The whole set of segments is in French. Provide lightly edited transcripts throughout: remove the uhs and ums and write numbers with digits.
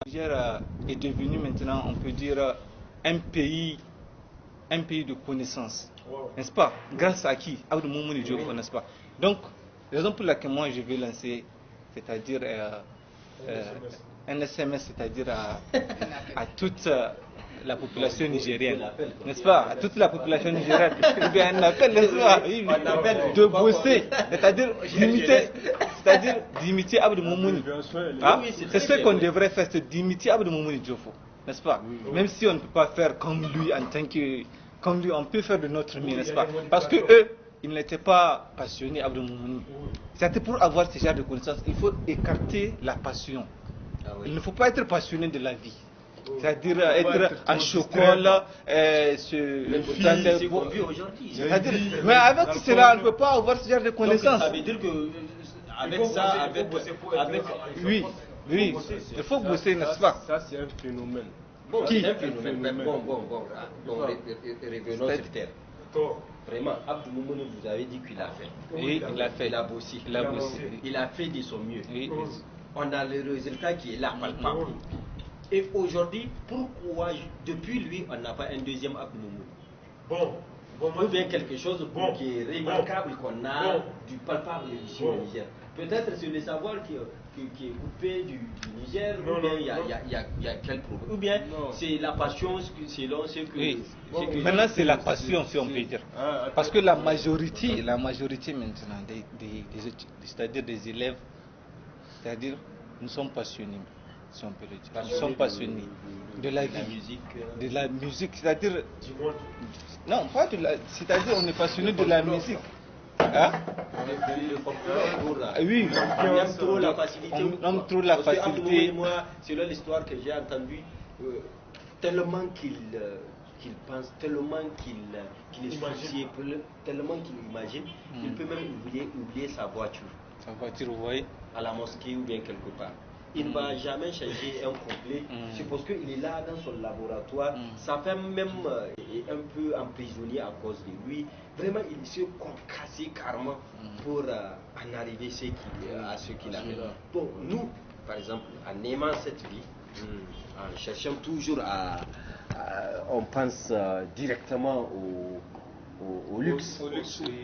Niger est devenu maintenant, on peut dire, un pays, un pays de connaissance, n'est-ce pas? Grâce à qui? Abdou Moumouni Diofo, n'est-ce pas? Donc, la raison pour laquelle moi je vais lancer, c'est-à-dire un SMS, c'est-à-dire à toute la population nigérienne, n'est-ce pas? À toute la population nigérienne, eh bien, un appel, n'est-ce pas? De bosser, c'est-à-dire d'imiter Abdou Moumouni. Ah, c'est ce qu'on devrait faire, c'est d'imiter Abdou Moumouni Diofo, n'est-ce pas? Même si on ne peut pas faire comme lui en tant que, comme lui, on peut faire de notre mieux, n'est-ce pas? Parce que eux, ils n'étaient pas passionnés, Abdou Moumouni. C'était pour avoir ce genre de connaissances, il faut écarter la passion. Il ne faut pas être passionné de la vie. C'est-à-dire être en chocolat, mais avec cela, on ne peut pas avoir ce genre de connaissances. Donc, ça veut dire que avec ça, oui, il faut bosser, n'est-ce pas? Ça, c'est un phénomène. Bon, Qui? un phénomène. Bon, revenons sur terre. Vraiment, Abdou Moumouni, vous avez dit qu'il a fait. Oui, il a fait. Il a bossé. Il a fait de son mieux. Oui. On a le résultat qui est là, palpable. Et aujourd'hui, pourquoi, depuis lui, on n'a pas un deuxième Abdou Moumouni? Ou bien quelque chose qui est remarquable qu'on a du palpable ici au Niger. Peut-être c'est le savoir qui est coupé du Niger, ou bien il y a quel problème. Ou bien c'est la passion selon ce que... Oui. Maintenant c'est la passion, si on peut dire. Parce que la majorité maintenant c'est-à-dire des élèves, c'est-à-dire nous sommes passionnés, si on peut le dire. Nous sommes passionnés de la vie, de la musique, c'est-à-dire non, pas de la, c'est-à-dire on est passionné de la musique. Hein? Oui, on aime trop la facilité. On aime trop la facilité. Moi, selon l'histoire que j'ai entendue, tellement qu'il pense, tellement qu'il est soucié, tellement qu'il imagine, il peut même oublier sa voiture. Sa voiture, vous voyez? À la mosquée ou bien quelque part. Il ne va jamais changer un complet. C'est parce qu'il est là dans son laboratoire. Sa femme même est un peu emprisonnée à cause de lui. Vraiment, il se concassé carrément pour en arriver à ce qu'il a fait. Bon, nous, par exemple, en aimant cette vie, en cherchant toujours on pense directement au luxe.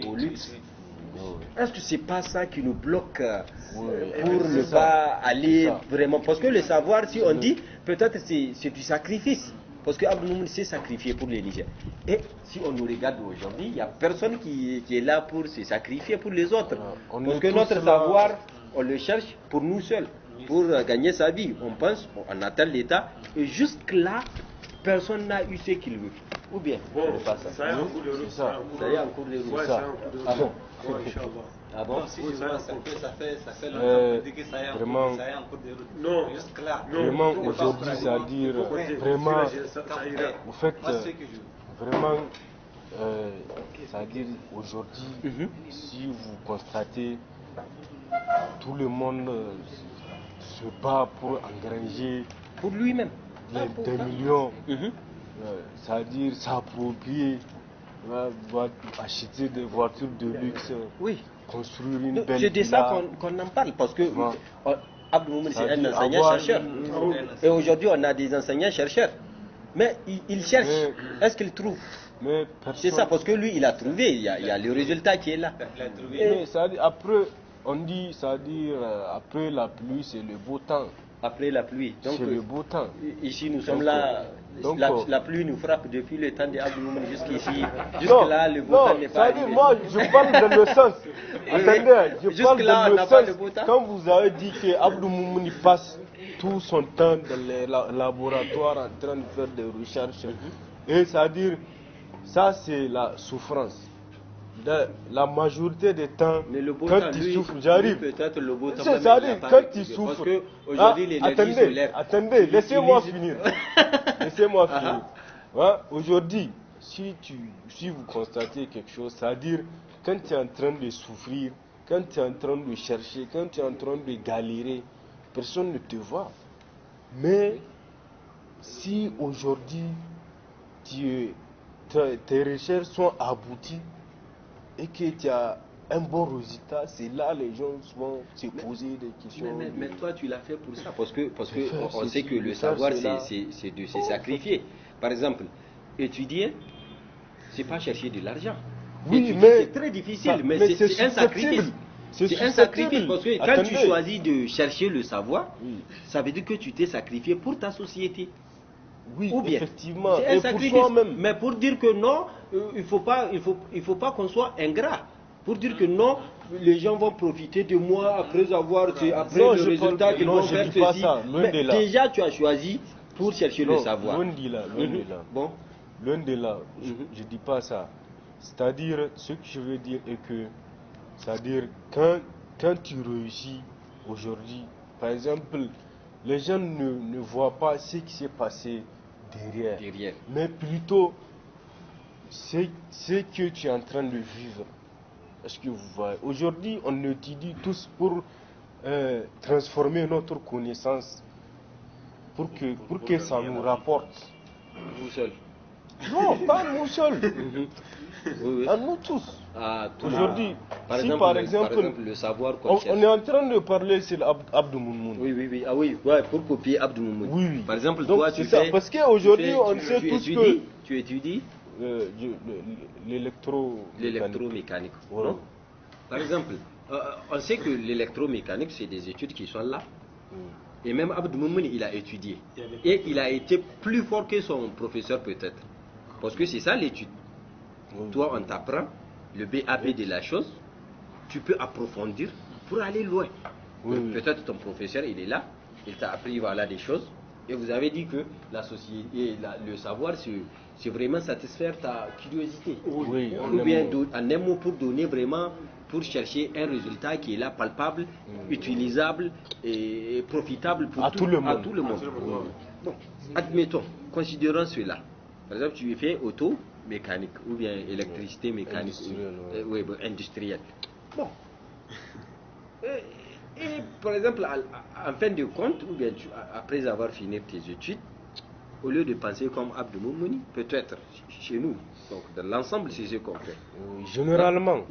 Au luxe. Est-ce que c'est pas ça qui nous bloque pour ne pas aller vraiment? Parce que le savoir, si on dit, peut-être c'est du sacrifice. Parce que Abdou Moumouni s'est sacrifié pour les Niger. Et si on nous regarde aujourd'hui, il n'y a personne qui est là pour se sacrifier pour les autres. Parce que notre savoir, on le cherche pour nous seuls, pour gagner sa vie. On pense, on attend l'État, et jusque-là, personne n'a eu ce qu'il veut. Ou bien, pas ça. Ça y est en cours de route. Ça y est en cours de route. Ah bon? Ah bon? Ça fait longtemps que ça y est en cours de route. Non, jusque-là. Vraiment, aujourd'hui, c'est-à-dire, vraiment, vous faites, vraiment, c'est-à-dire, aujourd'hui, si vous constatez, tout le monde se bat pour engranger pour lui-même des millions, c'est-à-dire s'approprier, acheter des voitures de luxe, construire une belle c'est de ça qu'on en parle, parce que Abdou Moumouni c'est un enseignant-chercheur. Et aujourd'hui on a des enseignants-chercheurs. Mais il cherche, est-ce qu'il trouve? C'est ça, parce que lui il a trouvé, il y a le résultat qui est là. Mais après, on dit, c'est-à-dire, après la pluie c'est le beau temps. Après la pluie. Donc, c'est le beau temps. Ici, nous sommes là. La pluie nous frappe depuis le temps d'Abdou Moumouni jusqu'ici. Jusque-là, le beau temps n'est pas arrivé. Moi, je parle dans le sens. Attendez, je parle dans le sens. Quand vous avez dit que Abdou Moumouni passe tout son temps dans les laboratoires en train de faire des recherches, et c'est-à-dire, ça c'est la souffrance. La majorité des temps, quand tu souffres, j'arrive. C'est-à-dire, quand tu souffres, attendez, laissez-moi finir. Laissez-moi finir. Aujourd'hui, si vous constatez quelque chose, c'est-à-dire, quand tu es en train de souffrir, quand tu es en train de chercher, quand tu es en train de galérer, personne ne te voit. Mais si aujourd'hui, tes recherches sont abouties, et que tu as un bon résultat, c'est là les gens vont se poser des questions. Mais toi, tu l'as fait pour ça, parce que on sait que le savoir, c'est de se sacrifier. Par exemple, étudier, c'est pas chercher de l'argent. Oui, mais c'est très difficile, mais c'est un sacrifice. C'est un sacrifice, parce que quand tu choisis de chercher le savoir, ça veut dire que tu t'es sacrifié pour ta société. Oui, ou bien, effectivement, c'est un et sacrifice, pour soi-même. mais pour dire que non, il faut pas qu'on soit ingrat. Pour dire que non, les gens vont profiter de moi après avoir Non, le résultat qu'ils vont faire dis pas ceci. ça, loin Mais de là. déjà, tu as choisi pour chercher le savoir. Loin de là, loin de là. Bon. Loin de là, je dis pas ça. C'est-à-dire, ce que je veux dire est que, c'est-à-dire, quand tu réussis aujourd'hui, par exemple, les gens ne voient pas ce qui s'est passé derrière. Mais plutôt ce que tu es en train de vivre. Est-ce que vous voyez? Aujourd'hui, on étudie tous pour transformer notre connaissance, pour que ça nous rapporte. Vous seul? Non, pas nous seuls. Oui. À nous tous. Aujourd'hui, par si exemple, par exemple le savoir on est en train de parler sur Abdou Moumouni. Oui. Ah oui, ouais, pour copier Abdou Moumouni. Oui. Par exemple, donc, toi, tu ça, fais... parce qu'aujourd'hui, on sait tous que... Tu étudies l'électromécanique. Voilà. Par exemple, on sait que l'électromécanique, c'est des études qui sont là. Et même Abdou Moumouni, il a étudié. Et il a été plus fort que son professeur peut-être. Parce que c'est ça l'étude. Toi, on t'apprend le BAB de la chose. Tu peux approfondir pour aller loin. Peut-être ton professeur, il est là. Il t'a appris voilà des choses. Et vous avez dit que la société, le savoir, c'est vraiment satisfaire ta curiosité. Ou bien en un mot pour donner vraiment, pour chercher un résultat qui est là, palpable, utilisable et profitable pour tout le monde. Bon, admettons, considérons cela. Par exemple, tu fais auto-mécanique ou bien électricité mécanique, industrielle. Bon. Et par exemple, en fin de compte, ou bien après avoir fini tes études, au lieu de penser comme Abdou Moumouni, peut-être chez nous, donc dans l'ensemble, c'est ce qu'on fait. Généralement,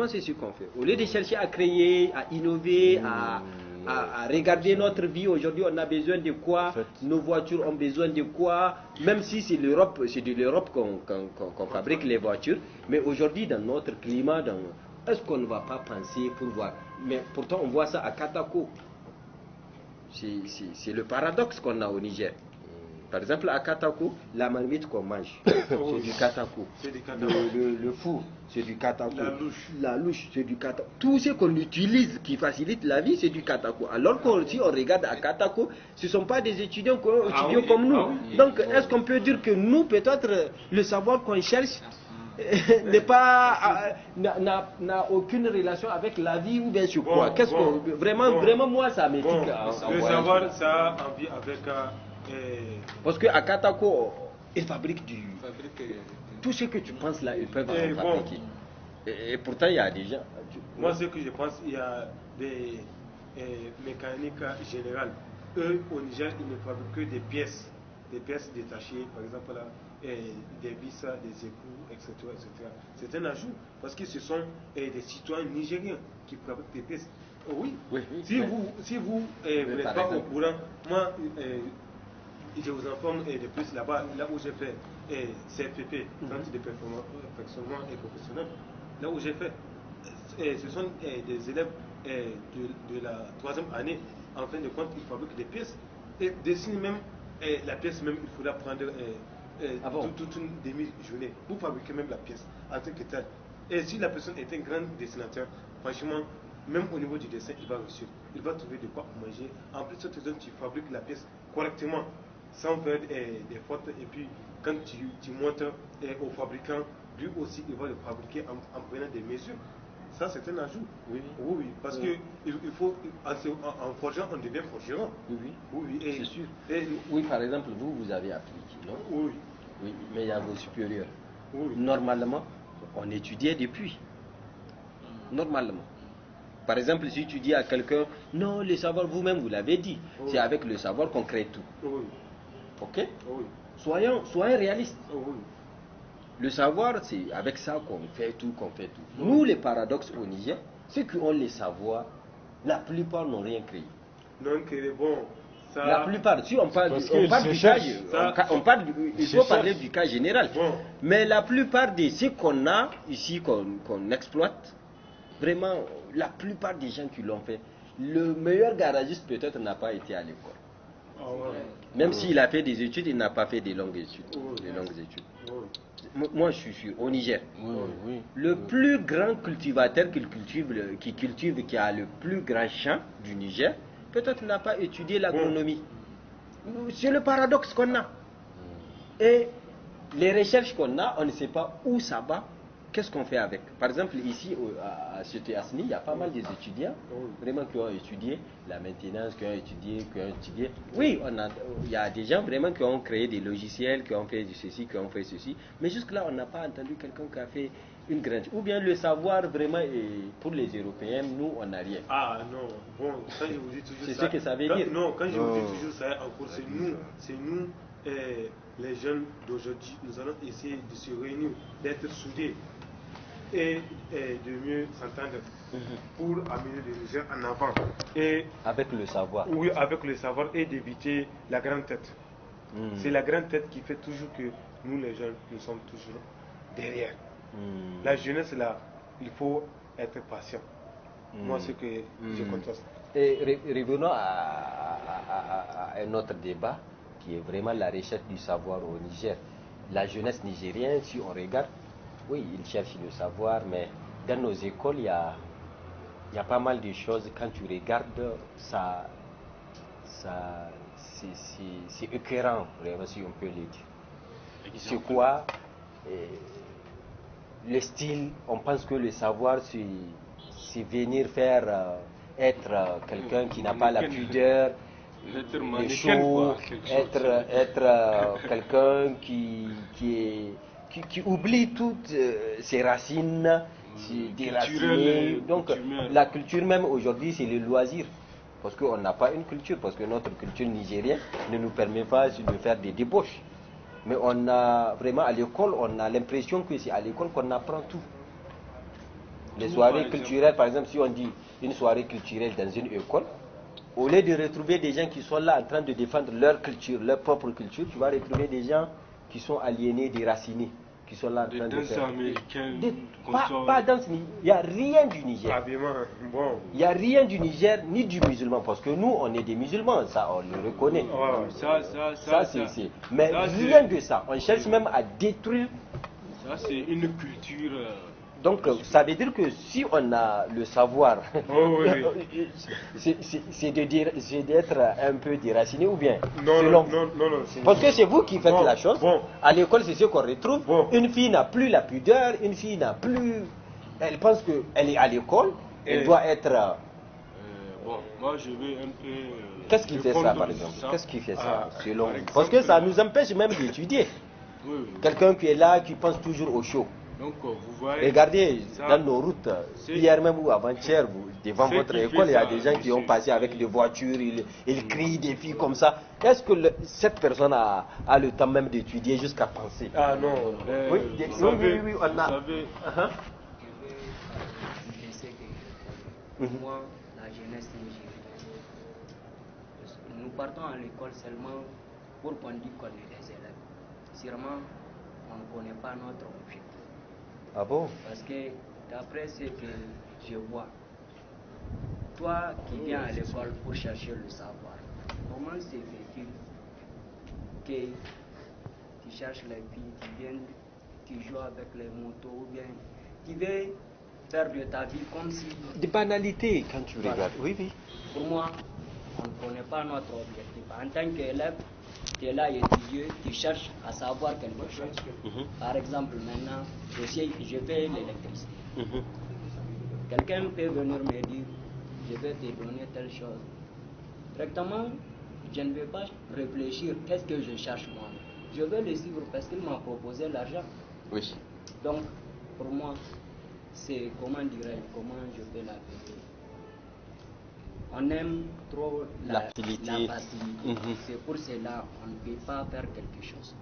c'est ce qu'on fait. Au lieu de chercher à créer, à innover, à regarder notre vie, aujourd'hui on a besoin de quoi, nos voitures ont besoin de quoi, même si c'est de l'Europe qu'on fabrique les voitures, mais aujourd'hui dans notre climat, est-ce qu'on ne va pas penser pour voir? Mais pourtant on voit ça à Katako. C'est le paradoxe qu'on a au Niger. Par exemple, à Katako, la marmite qu'on mange, c'est du Katako. Le four, c'est du Katako. La louche, c'est du Katako. Tout ce qu'on utilise qui facilite la vie, c'est du Katako. Alors que si on regarde à Katako, ce ne sont pas des étudiants comme nous. Donc, est-ce qu'on peut dire que nous, peut-être, le savoir qu'on cherche n'a aucune relation avec la vie ou bien sur quoi? Vraiment, moi, ça m'étonne. Le savoir, ça a envie avec... Parce qu'à Katako, ils fabriquent tout ce que tu penses là, ils peuvent en fabriquer. Et pourtant, il y a des gens... Moi, ce que je pense, il y a des mécaniques générales. Eux, au Niger, ils ne fabriquent que des pièces détachées, par exemple là, des vis, des écrous, etc. C'est un ajout, parce que ce sont des citoyens nigériens qui fabriquent des pièces. Oui. Si vous n'êtes pas au courant, moi, je vous informe de plus là-bas, là où j'ai fait CFPP, Centre de perfectionnement et professionnel, là où j'ai fait, ce sont des élèves de la 3e année. En fin de compte, ils fabriquent des pièces et dessinent même la pièce même, il faudra prendre toute une demi-journée pour fabriquer même la pièce en tant que telle. Et si la personne est un grand dessinateur, franchement, même au niveau du dessin, il va réussir. Il va trouver de quoi manger. En plus, cette zone, tu fabriques la pièce correctement, sans faire des fautes. Et puis, quand tu montres au fabricant, lui aussi, il va le fabriquer en prenant des mesures. Ça, c'est un ajout. Oui. Parce que il faut, en forgeant, on devient forgeron. Oui, c'est sûr. Oui, par exemple, vous avez appliqué, non? Oui, mais il y a vos supérieurs. Normalement, on étudiait depuis. Normalement. Par exemple, si tu dis à quelqu'un, non, le savoir, vous-même, vous l'avez dit, c'est avec le savoir qu'on crée tout. Ok? Soyons réalistes. Le savoir, c'est avec ça qu'on fait tout, Nous, les paradoxes au Niger, ceux qui ont les savoirs, la plupart n'ont rien créé. Donc, bon, ça... La plupart, si on parle du cas, il faut parler du cas général. Bon. Mais la plupart de ce qu'on a ici, qu'on exploite, vraiment, la plupart des gens qui l'ont fait, le meilleur garagiste peut-être n'a pas été à l'école. Ah ouais. Même s'il a fait des études, il n'a pas fait des longues études. Moi, je suis au Niger. Le plus grand cultivateur qui a le plus grand champ du Niger, peut-être n'a pas étudié l'agronomie. C'est le paradoxe qu'on a. Et les recherches qu'on a, on ne sait pas où ça va. Qu'est-ce qu'on fait avec? Par exemple, ici, à CETASNI, il y a pas mal des étudiants vraiment qui ont étudié la maintenance, qui ont étudié. Oui, il y a des gens vraiment qui ont créé des logiciels, qui ont fait ceci, qui ont fait ceci. Mais jusque-là, on n'a pas entendu quelqu'un qui a fait une grande... Ou bien le savoir vraiment, pour les Européens, nous, on n'a rien. Ah non, bon, quand je vous dis toujours ça... C'est ce que ça veut dire. Non, quand je vous dis toujours ça, encore, c'est nous les jeunes d'aujourd'hui, nous allons essayer de se réunir, d'être soudés. Et de mieux s'entendre pour amener le Niger en avant. Et avec le savoir. Oui, avec le savoir et d'éviter la grande tête. C'est la grande tête qui fait toujours que nous, les jeunes, nous sommes toujours derrière. La jeunesse, là, il faut être patient. Moi, c'est que je conteste. Et revenons à un autre débat qui est vraiment la recherche du savoir au Niger. La jeunesse nigérienne, si on regarde, oui, ils cherchent le savoir, mais dans nos écoles, il y a pas mal de choses. Quand tu regardes, c'est écœurant, vraiment, si on peut le dire. C'est quoi le style? On pense que le savoir, c'est venir faire être quelqu'un qui n'a pas la pudeur, le show, être quelqu'un qui oublie toutes ses racines, déracinées. Donc la culture même aujourd'hui, c'est le loisir. Parce qu'on n'a pas une culture, parce que notre culture nigérienne ne nous permet pas de faire des débauches. Mais on a vraiment à l'école, on a l'impression que c'est à l'école qu'on apprend tout. Les soirées culturelles, par exemple, si on dit une soirée culturelle dans une école, au lieu de retrouver des gens qui sont là en train de défendre leur culture, leur propre culture, tu vas retrouver des gens qui sont aliénés, déracinés, qui sont là en train de faire... Pas danse, il n'y a rien du Niger. Il n'y a rien du Niger, ni du musulman, parce que nous, on est des musulmans, ça, on le reconnaît. Mais rien de ça. On cherche même à détruire... Ça, c'est une culture... Donc, ça veut dire que si on a le savoir, c'est d'être un peu déraciné ou bien? Non. Parce que c'est vous qui faites la chose. À l'école, c'est ce qu'on retrouve. Une fille n'a plus la pudeur, une fille n'a plus... Elle pense qu'elle est à l'école, elle doit être... moi, je veux un peu... Qu'est-ce qui fait ça, par exemple? Qu'est-ce qui fait ça, selon vous? Parce que ça nous empêche même d'étudier. Quelqu'un qui est là, qui pense toujours au show. Donc, vous voyez, regardez dans nos routes, hier même ou avant-hier, devant votre école, il y a des gens qui ont passé avec des voitures, ils crient des filles comme ça. Est-ce que cette personne a le temps même d'étudier jusqu'à penser? Ah non. Oui, on a. Moi, la jeunesse nigérienne, nous partons à l'école seulement pour qu'on dise qu'on est des élèves. Sûrement, on ne connaît pas notre objectif. Ah bon? Parce que d'après ce que je vois, toi qui viens à l'école pour chercher le savoir, comment se fait-il que tu cherches les filles, tu joues avec les motos, ou bien tu veux faire de ta vie comme si... Des banalités quand tu regardes, oui. Pour moi, on ne connaît pas notre objectif. En tant qu'élève, tu es là à étudier, tu cherches à savoir quelque chose. Par exemple, maintenant, je fais l'électricité. Quelqu'un peut venir me dire, je vais te donner telle chose. Directement, je ne vais pas réfléchir, qu'est-ce que je cherche moi. Je vais le suivre parce qu'il m'a proposé l'argent. Oui. Donc, pour moi, c'est, comment je peux l'appeler? On aime trop la facilité. C'est pour cela qu'on ne peut pas faire quelque chose.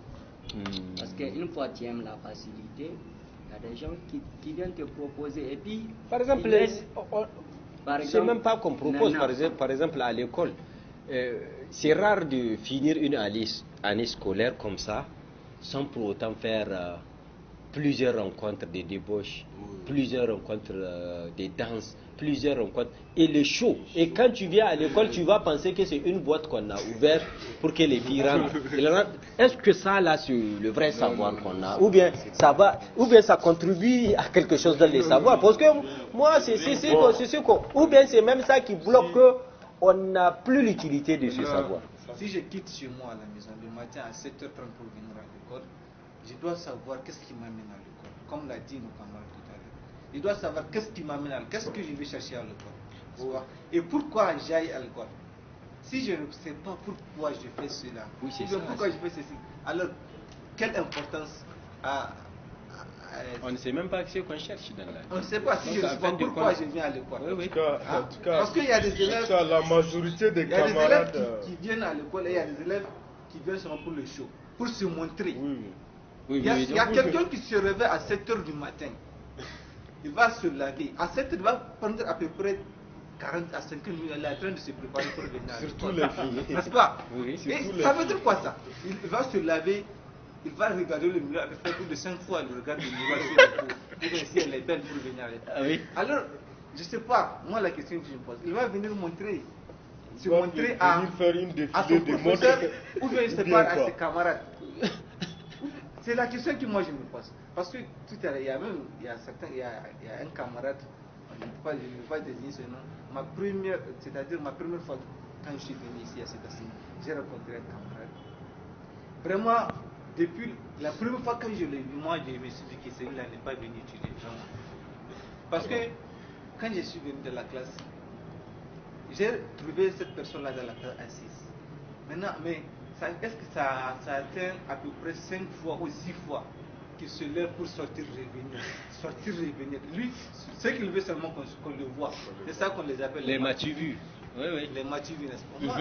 Parce qu'une fois tu aimes la facilité, il y a des gens qui viennent te proposer. Et puis, par exemple, c'est même pas qu'on propose, par exemple à l'école. C'est rare de finir une année scolaire comme ça, sans pour autant faire plusieurs rencontres de débauche, plusieurs rencontres de danse, plusieurs rencontres. Et le show. Et quand tu viens à l'école, tu vas penser que c'est une boîte qu'on a ouverte pour que les filles rentrent. Est-ce que ça, là, c'est le vrai savoir qu'on a? Ou bien ça contribue à quelque chose dans les savoirs? Parce que moi, c'est ce qu'on... Ou bien c'est même ça qui bloque qu'on n'a plus l'utilité de ce savoir. Si je quitte chez moi à la maison le matin à 7h30 pour venir à l'école, je dois savoir qu'est-ce qui m'amène à l'école. Comme l'a dit nos camarades tout à l'heure. Je dois savoir qu'est-ce qui m'amène à l'école, qu'est-ce que je vais chercher à l'école. Et pourquoi j'aille à l'école. Si je ne sais pas pourquoi je fais cela, pourquoi je fais ceci, alors quelle importance on ne sait même pas ce qu'on cherche dans la vie. On ne sait pas si je ne sais pas pourquoi je viens à l'école. Oui. En tout cas, parce qu'il y a des élèves, la majorité des camarades qui viennent à l'école et il y a des élèves qui viennent seulement pour le show, pour se montrer. Il y a quelqu'un qui se réveille à 7h du matin. Il va se laver. À 7h, il va prendre à peu près 40 à 50 minutes. Il est en train de se préparer pour venir à l'école. Surtout les filles. N'est-ce pas? Oui, et ça veut dire quoi ça? Il va se laver. Il va regarder le miroir, à peu près plus de 5 fois, il regarde le miroir sur le cou, pour voir si elle est belle pour venir à l'école. Alors, je ne sais pas, moi la question que je me pose, il va venir montrer, à son professeur, ou bien je ne sais pas, à ses camarades. C'est la question que moi je me pose. Parce que tout à l'heure, il y a un camarade, je ne vais pas désigner ce nom, c'est-à-dire ma première fois quand je suis venu ici à cette assis, j'ai rencontré un camarade. Vraiment, depuis la première fois que je l'ai vu, moi je me suis dit que celui-là n'est pas venu étudier. Parce que quand je suis venu de la classe, j'ai trouvé cette personne-là dans la classe assise. Maintenant, mais est-ce que ça atteint à peu près 5 fois ou 6 fois qu'il se lève pour sortir, revenir. Lui, ce qu'il veut seulement qu'on le voit. C'est ça qu'on les appelle les mativus. Oui. Les mativus, n'est-ce pas?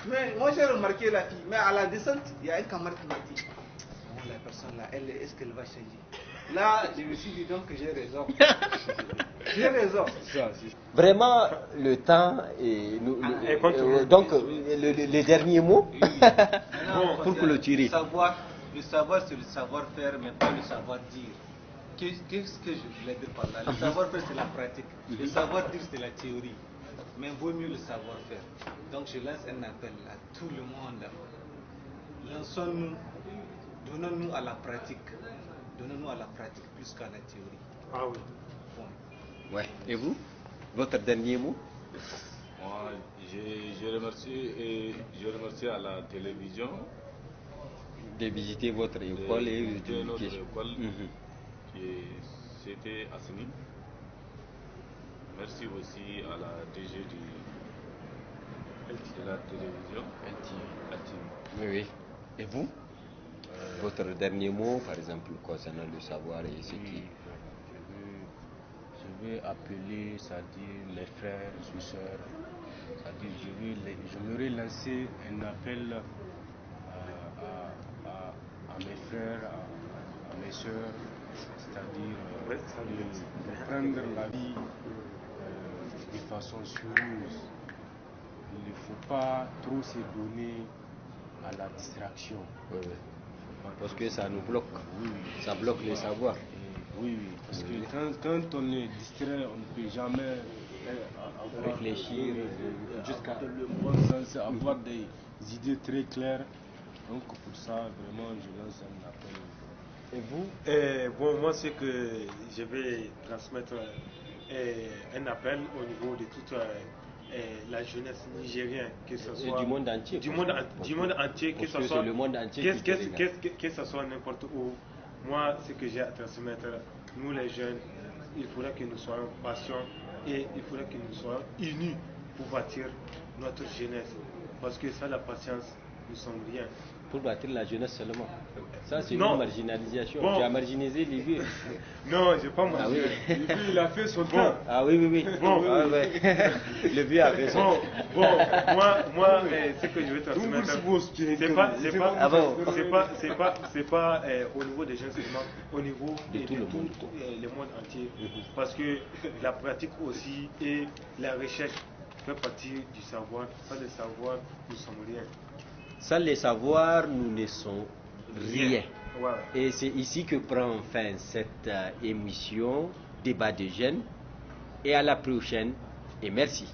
Mais moi j'ai remarqué la fille, mais à la descente, il y a un camarade qui m'a dit, la personne là, est-ce qu'elle va changer? Là, je me suis dit donc que j'ai raison. J'ai raison. Vraiment, le temps et donc les derniers mots pour clôturer. Le savoir, c'est le savoir-faire, mais pas le savoir-dire. Qu'est-ce que je voulais dire par là? Le savoir-faire, c'est la pratique. Le savoir-dire, c'est la théorie. Mais vaut mieux le savoir-faire. Donc je lance un appel à tout le monde. Lançons-nous, donnons-nous à la pratique. Donnons-nous à la pratique plus qu'à la théorie. Ah oui. Bon. Ouais. Et vous? Votre dernier mot? Moi, je remercie à la télévision de visiter votre école et de notre école c'était Assini. Merci aussi à la DG de la télévision. Oui. Et vous? Votre dernier mot, par exemple, concernant le savoir et ce qui... Je veux appeler, c'est-à-dire les frères, les sœurs, c'est-à-dire j'aimerais lancer un appel à mes frères, à mes sœurs, c'est-à-dire de prendre la vie de façon sérieuse. Il ne faut pas trop se donner à la distraction. Parce que ça nous bloque, ça bloque le savoir. Oui, parce que quand on est distrait, on ne peut jamais réfléchir jusqu'à le bon sens, avoir des idées très claires. Donc pour ça, vraiment, je lance un appel. Et vous? Bon, moi, c'est que je vais transmettre un appel au niveau de toute la jeunesse nigérienne, que ce soit du monde entier. Du monde entier, que ce soit le monde entier. Que ce soit n'importe où. Moi, ce que j'ai à transmettre, nous les jeunes, il faudrait que nous soyons patients et il faudrait que nous soyons unis pour bâtir notre jeunesse. Parce que sans la patience, nous sommes rien. Pour bâtir la jeunesse seulement. Ça, c'est une Non. marginalisation. Bon. Tu as marginalisé les vieux. Non, j'ai pas mal. Ah oui. Il a fait son temps. Ah oui, oui, oui. Bon. Ah, ouais. Le vieux a fait ça. Bon, moi, ce que je vais transmettre, c'est pas au niveau des jeunes seulement, au niveau de tout le monde entier. Parce que la pratique aussi et la recherche fait partie du savoir. Sans le savoir, nous sommes rien. Sans les savoirs, nous ne sommes rien. Ouais. Et c'est ici que prend fin cette émission Débat de jeunes. Et à la prochaine. Et merci.